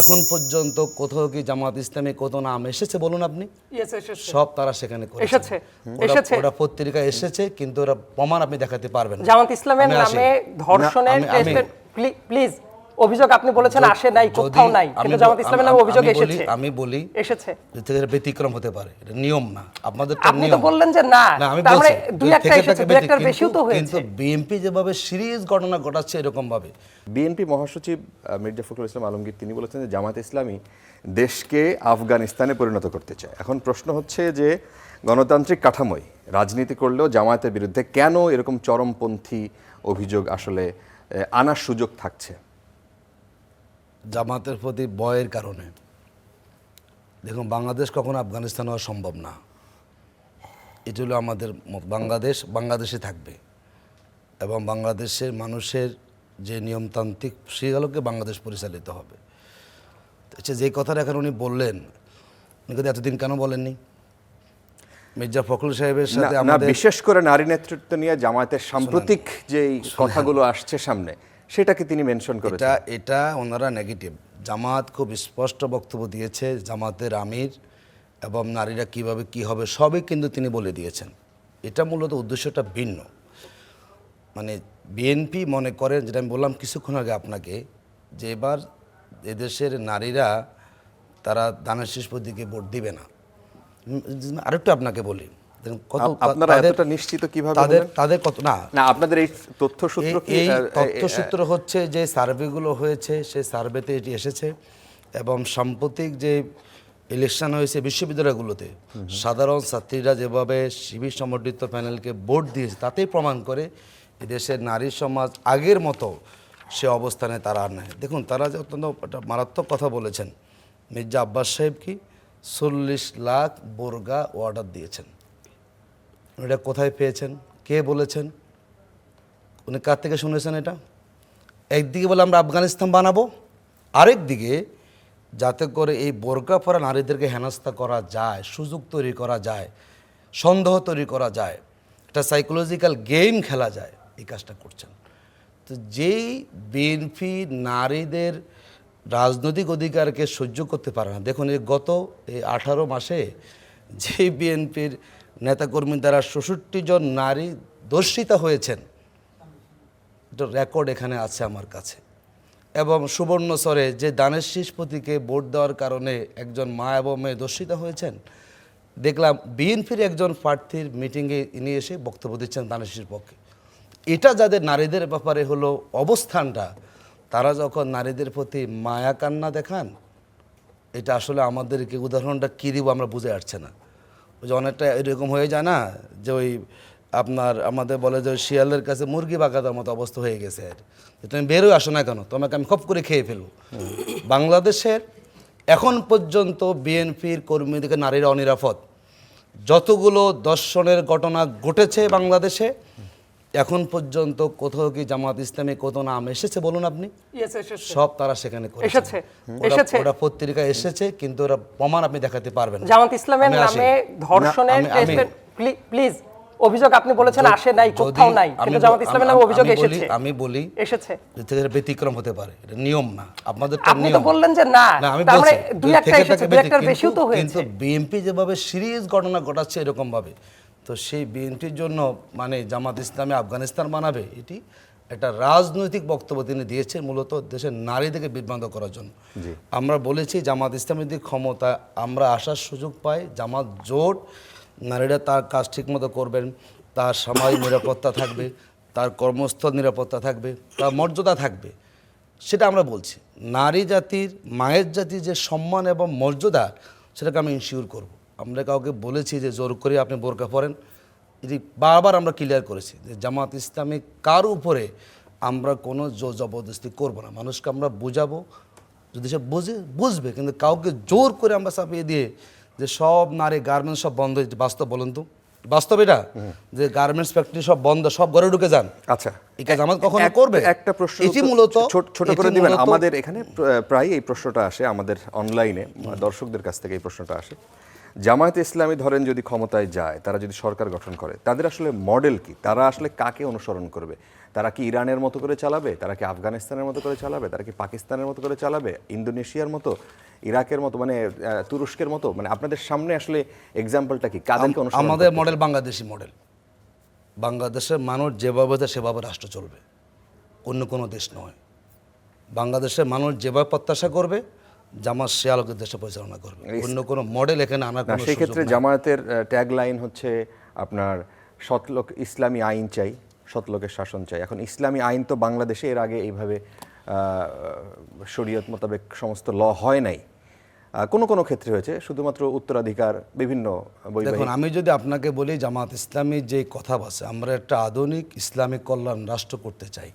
এখন পর্যন্ত কোথাও কি জামাত ইসলামী কত নাম এসেছে বলুন আপনি? সব তারা সেখানে এসেছে। ওরা পত্রিকা এসেছে, কিন্তু ওরা প্রমাণ আপনি দেখাতে পারবেন না। জামাত ইসলামের নামে ধর্ষণের টেস্টের প্লিজ অভিযোগ আপনি বলেছেন আসে নাই, কোথাও নাই, কিন্তু জামাত ইসলামের নামে অভিযোগ এসেছে। আমি বলি এসেছে, এটা ব্যতিক্রম হতে পারে, এটা নিয়ম না। আপনাদের তো আপনি নিয়ম। তো বললেন যে না, আমি তার মানে বলছি দুই একটা এসেছে, দুই একটার বেশিও তো হয়েছে। কিন্তু বিএনপি যেভাবে সিরিজ ঘটনা ঘটাচ্ছে এরকম ভাবে বিএনপি মহাসচিব মির্জা ফখরুল ইসলাম আলমগীর তিনি বলেছেন যে জামাত ইসলামী দেশকে আফগানিস্তানে পরিণত করতে চায়। এখন প্রশ্ন হচ্ছে যে গণতান্ত্রিক কাঠামোয় রাজনীতি করলেও জামায়াতের বিরুদ্ধে কেন এরকম চরমপন্থী অভিযোগ আসলে আনার সুযোগ থাকছে? জামাতের প্রতি ভয়ের কারণে। দেখুন, বাংলাদেশ কখনো আফগানিস্তান হওয়া সম্ভব না। এটা হলো আমাদের বাংলাদেশে থাকবে, এবং বাংলাদেশের মানুষের যে নিয়মতান্ত্রিক সেগুলোকে বাংলাদেশ পরিচালিত হবে। আচ্ছা, যে কথাটা এখন উনি বললেন, উনি কিন্তু এতদিন কেন বলেননি? মির্জা ফখরুল সাহেবের সাথে আমাদের বিশেষ করে নারী নেতৃত্ব নিয়ে জামায়াতের সাম্প্রতিক যে কথাগুলো আসছে সামনে, সেটাকে তিনি মেনশন করেছেন। এটা ওনারা নেগেটিভ। জামাত খুব স্পষ্ট বক্তব্য দিয়েছে, জামাতের আমির এবং নারীরা কিভাবে কি হবে সবই কিন্তু তিনি বলে দিয়েছেন। এটা মূলত উদ্দেশ্যটা ভিন্ন। মানে বিএনপি মনে করেন, যেটা আমি বললাম কিছুক্ষণ আগে আপনাকে, যে এবার এদেশের নারীরা তারা দানের শীষ প্রতীকে ভোট দিবে না। আরেকটু আপনাকে বলি, আপনারা এতটা নিশ্চিত কিভাবে? তাদের কত না, আপনাদের এই তথ্যসূত্র কি? এই তথ্যসূত্র হচ্ছে যে সার্ভেগুলো হয়েছে, সেই সার্ভেতে এটি এসেছে। এবং সাম্প্রতিক যে ইলেকশন হয়েছে বিশ্ববিদ্যালয়গুলোতে সাধারণ ছাত্রীরা যেভাবে শিবির সমর্থিত প্যানেলকে ভোট দিয়েছে, তাতেই প্রমাণ করে এদেশের নারী সমাজ আগের মতো সে অবস্থানে তারা আর নেয়। দেখুন, তারা যে অত্যন্ত একটা মারাত্মক কথা বলেছেন, মির্জা আব্বাস সাহেব কি 40 লাখ বোরগা অর্ডার দিয়েছেন। এটা কোথায় পেয়েছেন? কে বলেছেন? উনি কার থেকে শুনেছেন এটা? একদিকে বলে আমরা আফগানিস্তান বানাবো, আরেক দিকে যাতে করে এই বোরকা পরা নারীদেরকে হেনস্থা করা যায়, সুযোগ তৈরি করা যায়, সন্দেহ তৈরি করা যায়, একটা সাইকোলজিক্যাল গেম খেলা যায়, এই কাজটা করছেন। তো যেই বিএনপি নারীদের রাজনৈতিক অধিকারকে সহ্য করতে পারে না। দেখুন, এই গত 18 মাসে যেই বিএনপির নেতাকর্মী দ্বারা 66 জন নারী ধর্ষিতা হয়েছেন, এটা রেকর্ড এখানে আছে আমার কাছে। এবং সুবর্ণচরে যে দানের শীষ প্রতীকে ভোট দেওয়ার কারণে একজন মা এবং মেয়ে ধর্ষিতা হয়েছেন, দেখলাম বিএনপির একজন প্রার্থীর মিটিংয়ে ইনি এসে বক্তব্য দিচ্ছেন দানের শীষের পক্ষে। এটা যাদের নারীদের ব্যাপারে হলো অবস্থানটা, তারা যখন নারীদের প্রতি মায়া কান্না দেখান, এটা আসলে আমাদেরকে উদাহরণটা কী দিব আমরা বুঝে আসছে না। ওই যে অনেকটা এরকম হয়ে যায় না, যে ওই আমাদের বলে যে শিয়ালের কাছে মুরগি বাগাদার মতো অবস্থা হয়ে গেছে। তুমি বেরোয় আসো না কেন, তোমাকে আমি খপ করে খেয়ে ফেলব। বাংলাদেশের এখন পর্যন্ত বিএনপির কর্মীদেরকে নারীরা অনিরাপদ। যতগুলো ধর্ষণের ঘটনা ঘটেছে বাংলাদেশে, এখন পর্যন্ত কোথাও কি জামাত ইসলামী কত নাম এসেছে বলুন আপনি? সব তারা সেখানে এসেছে। ওরা পত্রিকা এসেছে, কিন্তু ওরা প্রমাণ আপনি দেখাতে পারবেন না। জামাত ইসলামের নামে ধর্ষণের টেস্টের প্লিজ অভিযোগ আপনি বলেছেন আসে নাই, কোথাও নাই, কিন্তু জামাত ইসলামের নামে অভিযোগ এসেছে। আমি বলি এসেছে, এটা ব্যতিক্রম হতে পারে, এটা নিয়ম না। আপনাদের তো আপনি নিয়ম। তো বললেন যে না, আমি তার মানে বলছি দুই একটা এসেছে, দুই একটার বেশিও তো হয়েছে। কিন্তু বিএনপি যেভাবে সিরিজ ঘটনা ঘটাচ্ছে এরকম ভাবে, তো সেই বিএনপির জন্য মানে জামাত ইসলামী আফগানিস্তান বানাবে, এটি একটা রাজনৈতিক বক্তব্য তিনি দিয়েছেন মূলত দেশের নারীদেরকে বিভ্রান্ত করার জন্য। আমরা বলেছি জামাত ইসলামের দিক ক্ষমতা আমরা আসার সুযোগ পাই, জামাত জোট, নারীরা তার কাজ ঠিকমতো করবেন, তার সামাজিক নিরাপত্তা থাকবে, তার কর্মস্থল নিরাপত্তা থাকবে, তার মর্যাদা থাকবে, সেটা আমরা বলছি। নারী জাতির, মায়ের জাতির যে সম্মান এবং মর্যাদা, সেটাকে আমি ইনশিওর করব। আমরা কাউকে বলেছি যে জোর করে আপনি বোরকা পরেন, এটি বারবার আমরা ক্লিয়ার করেছি যে জামাত ইসলামী কার উপরে আমরা কোনো জোর জবরদস্তি করব না। মানুষকে আমরা বুঝাবো, যদি সে বুঝবে, কিন্তু কাউকে জোর করে আমরা চাপিয়ে দিয়ে যে সব নারী গার্মেন্টস সব বন্ধ, বাস্তব বলেন তো, বাস্তব এটা যে গার্মেন্টস ফ্যাক্টরি সব বন্ধ, সব ঘরে ঢুকে যান। আচ্ছা, এই কাজ আমাদের কখনো করবে? একটা প্রশ্ন এটি মূলত ছোট করে দিবেন। আমাদের এখানে প্রায় এই প্রশ্নটা আসে, আমাদের অনলাইনে দর্শকদের কাছ থেকে এই প্রশ্নটা আসে জামায়াতে ইসলামী ধরেন যদি ক্ষমতায় যায়, তারা যদি সরকার গঠন করে, তাদের আসলে মডেল কি? তারা আসলে কাকে অনুসরণ করবে? তারা কি ইরানের মতো করে চালাবে? তারা কি আফগানিস্তানের মতো করে চালাবে? তারা কি পাকিস্তানের মতো করে চালাবে? ইন্দোনেশিয়ার মতো, ইরাকের মতো, মানে তুরস্কের মতো? মানে আপনাদের সামনে আসলে এক্সাম্পলটা কি? কাদেরকে অনুসরণ আমাদের করতে মডেল বাংলাদেশি মডেল। বাংলাদেশের মানুষ যেভাবে চায় সেভাবে রাষ্ট্র চলবে, অন্য কোনো দেশ নয়। বাংলাদেশের মানুষ যেভাবে প্রত্যাশা করবে, জামাত সে আলোকে দেশে পরিচালনা করবে, অন্য কোনো মডেল এখানে আনার না, কোনো সেই সুযোগ ক্ষেত্রে নাই। জামায়াতের ট্যাগ লাইন হচ্ছে আপনার সৎলোক ইসলামী আইন চাই, সৎলোকের শাসন চাই। এখন ইসলামী আইন তো বাংলাদেশে এর আগে এইভাবে শরীয়ত মোতাবেক সমস্ত ল হয় নাই, কোনো কোনো ক্ষেত্রে হয়েছে, শুধুমাত্র উত্তরাধিকার বিভিন্ন বৈবাহিক। দেখুন, আমি যদি আপনাকে বলি জামাত ইসলামী যে কথা বলছে, আমরা একটা আধুনিক ইসলামিক কল্যাণ রাষ্ট্র করতে চাই,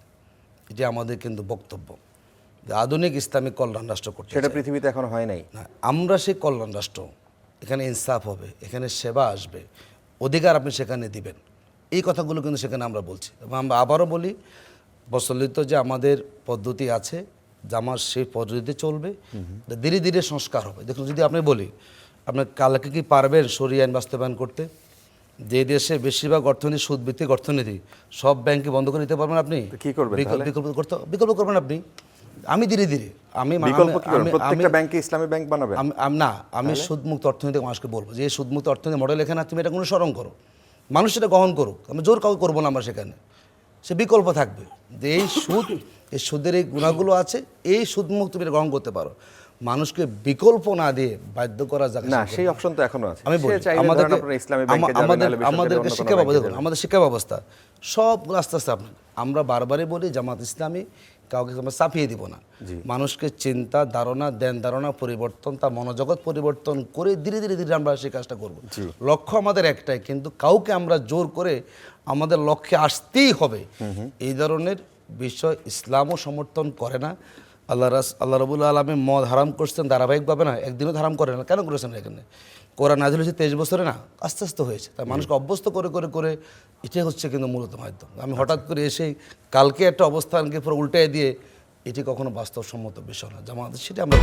এটি আমাদের কিন্তু বক্তব্য যে আধুনিক ইসলামিক কল্যাণ রাষ্ট্র করতে সেটা চাই। পৃথিবীতে এখন হয় নাই। না, আমরা সেই কল্যাণ রাষ্ট্র, এখানে ইনসাফ হবে, এখানে সেবা আসবে, অধিকার আপনি সেখানে দিবেন, এই কথাগুলো কিন্তু সেখানে আমরা বলছি। এবং আমরা আবারও বলি, প্রচলিত যে আমাদের পদ্ধতি আছে, জামাত সেই পদ্ধতিতে চলবে, ধীরে ধীরে সংস্কার হবে। দেখুন, যদি আপনি বলি, আপনি কালকে কি পারবেন শরিয়া আইন বাস্তবায়ন করতে? যে দেশে বেশিরভাগ অর্থনীতি সুদভিত্তিক অর্থনীতি, সব ব্যাংকে বন্ধ করে দিতে পারবেন আপনি? তো কি করবেন তাহলে? বিকল্প করবেন আপনি। আমি ধীরে ধীরে বিকল্প কি করবেন? প্রত্যেকটা ব্যাংকে ইসলামী ব্যাংক বানাবেন? আমি সুদমুক্ত অর্থনীতি মানুষকে বলবো যে এই সুদমুক্ত অর্থনীতি মডেল এখানে তুমি এটা অনুসরণ করো, মানুষ সেটা গ্রহণ করুক, আমি জোর কাউকে করবো না। আমরা সেখানে সে বিকল্প থাকবে যে এই সুদের এই গুণাগুলো আছে, এই সুদমুক্ত তুমি এটা গ্রহণ করতে পারো। মানুষকে বিকল্প না দিয়ে বাধ্য করা যায় না, সেই অপশন তো এখনো আছে। আমি বলি, আমাদের শিক্ষা ব্যবস্থা, দেখুন আমাদের শিক্ষা ব্যবস্থা সবগুলো আস্তে আস্তে আমরা বারবারই বলি জামাত ইসলামী কাউকে আমরা চাপিয়ে দিব না। মানুষকে চিন্তা ধারণা, ধ্যান ধারণা পরিবর্তন, তার মনোজগৎ পরিবর্তন করে ধীরে ধীরে ধীরে আমরা সেই কাজটা করব। লক্ষ্য আমাদের একটাই, কিন্তু কাউকে আমরা জোর করে আমাদের লক্ষ্যে আসতেই হবে এই ধরনের বিষয় ইসলামও সমর্থন করে না। আল্লাহ রাব্বুল আলামিন মদ হারাম করছেন ধারাবাহিকভাবে, না একদিনও হারাম করে না। কেন করেছেন? এখানে কোরআন নাযিল হয়েছে 23 বছরে, না আস্তে আস্তে হয়েছে। তাই মানুষকে অভ্যস্ত করে করে করে এটাই হচ্ছে কিন্তু মূলত মাধ্যম। আমি হঠাৎ করে এসে কালকে একটা অবস্থানকে পুরো উল্টায় দিয়ে এটি কখনো বাস্তবসম্মত বিষয় না। জামাত সেটা আমরা